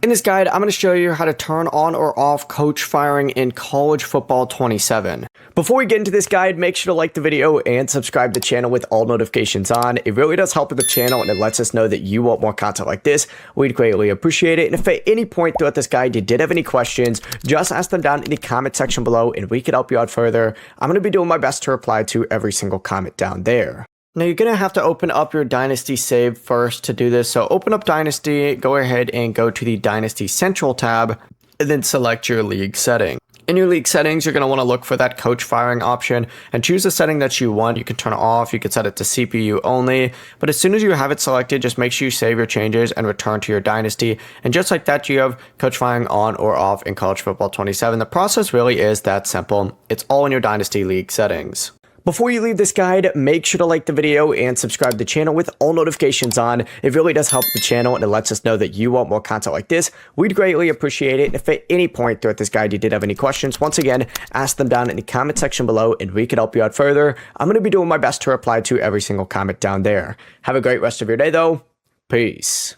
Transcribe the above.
In this guide, I'm going to show you how to turn on or off coach firing in College Football 27. Before we get into this guide, make sure to like the video and subscribe to the channel with all notifications on. It really does help with the channel and it lets us know that you want more content like this. We'd greatly appreciate it. And if at any point throughout this guide you did have any questions, just ask them down in the comment section below and we can help you out further. I'm going to be doing my best to reply to every single comment down there. Now you're going to have to open up your Dynasty save first to do this. So open up Dynasty, go ahead and go to the Dynasty Central tab, and then select your league setting. In your league settings, you're going to want to look for that coach firing option and choose the setting that you want. You can turn it off, you can set it to CPU only, but as soon as you have it selected, just make sure you save your changes and return to your Dynasty. And just like that, you have coach firing on or off in College Football 27. The process really is that simple. It's all in your Dynasty league settings. Before you leave this guide, make sure to like the video and subscribe to the channel with all notifications on. It really does help the channel and it lets us know that you want more content like this. We'd greatly appreciate it. If at any point throughout this guide you did have any questions, once again, ask them down in the comment section below and we can help you out further. I'm going to be doing my best to reply to every single comment down there. Have a great rest of your day though. Peace.